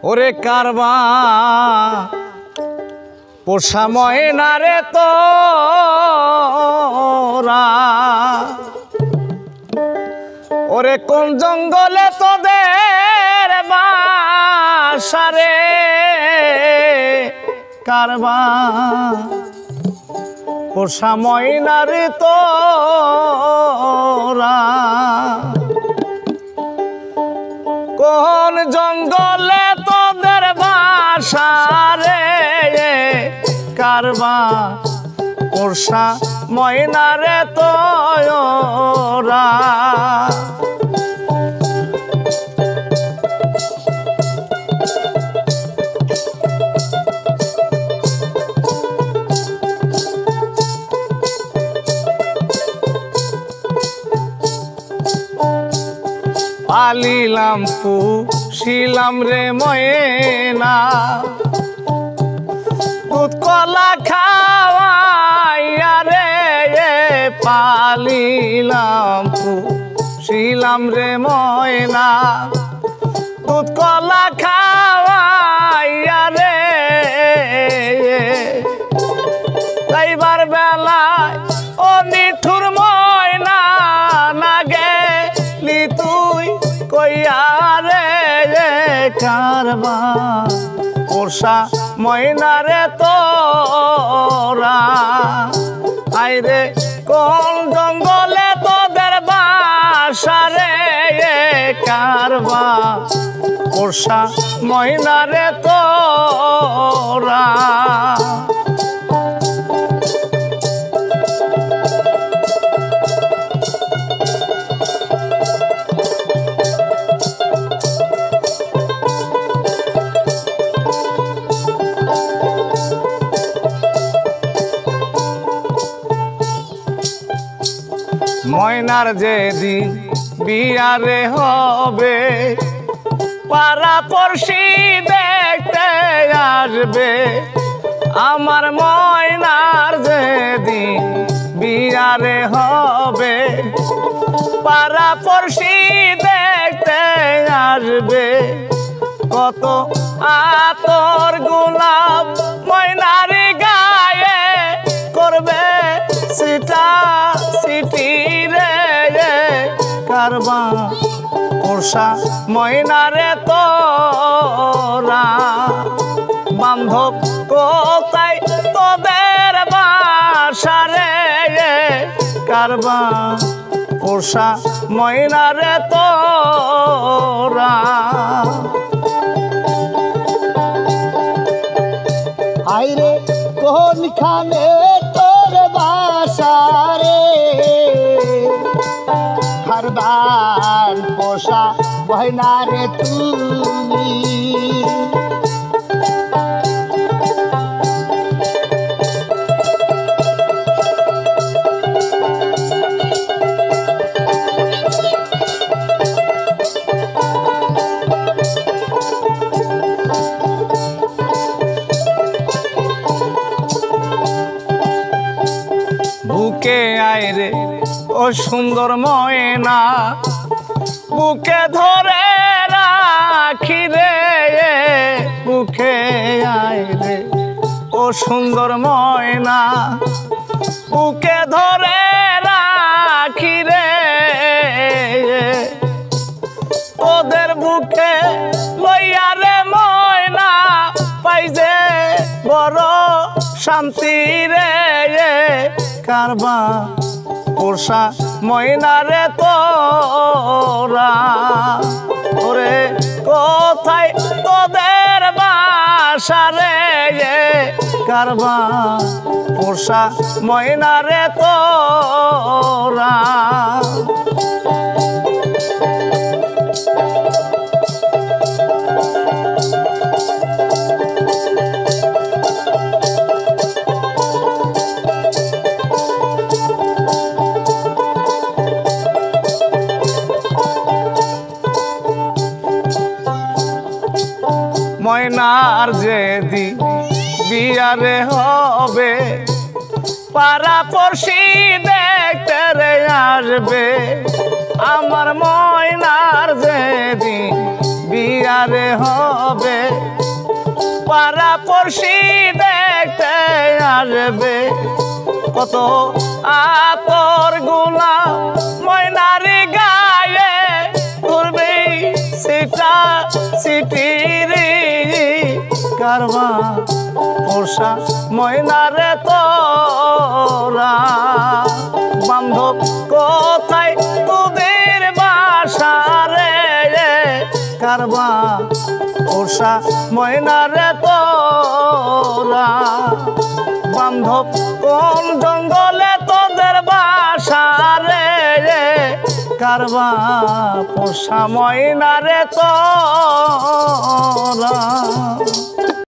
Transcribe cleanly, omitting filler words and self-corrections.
ওরে কারবা পোষা ময়না রে তোরা, ওরে কোন জঙ্গলে তোদের বাসা রে কারবা পোষা ময়না রে তোরা, কোন জঙ্গলে তোদের বাসা রে কারবা পোষা ময়না রে তোরা। পালিলাম পুষিলাম রে ময়না, দুধ কলা খাওয়াইয়া রে পালিলাম পুষিলাম রে ময়না, দুধ কলা খাওয়াইয়া রে যাইবার বেলায় ও নিঠুর ময়না না গেলি তুই কইয়া রে কারবা পোষা ময়না রে তোরা, আইরে কোন জঙ্গলে তোদের বাসা রে কারবা পোষা ময়না রে তোরা। ময়নার যেদিন বিয়ারে হবে পাড়া পড়শি দেখতে আসবে, আমার ময়নার যেদিন বিয়ারে হবে পাড়া পড়শি দেখতে আসবে, কত আতর গোলাপ ময়নার গায়ে করবে সিটা সিটি রে কারবা পোষা ময়না রে তোরা, বান্ধব কোথায় তোদের বাসা রে কারবা পোষা ময়না রে তোরা। আইরে কোনখানে তোর বাসা রে কারবার পোষা ময়না রে তুমি, বুকে আইরে ও সুন্দর ময়না, বুকে ধরে রাখি রে বুকে আইরে ও সুন্দর ময়না, বুকে ধরে রাখি রে ওদের বুকে লইয়া রে ময়না পাই যে বড় শান্তি রে কারবা পোষা ময়না রে তোরা, ওরে কোথায় তোদের বাসা রে কারবা পোষা ময়না রে তোরা। ময়নার যেদিন বিয়ারে হবে পাড়া পড়শি দেখতে রে আসবে, আমার ময়নার যেদিন বিয়া বিয়ারে হবে পাড়া পড়শি দেখতে আসবে কত আতর গুলা ময়নারি গায়ে ঘুরবে সিটা সিটিরি কারবা পোষা ময়নারে তোরা বান্ধব কোথায় তোদের বাসা রে কারবা পোষা ময়নারে তোরা বান্ধব কোন জঙ্গলে তোদের বাসা রে কারবা পোষা ময়নারে তোরা।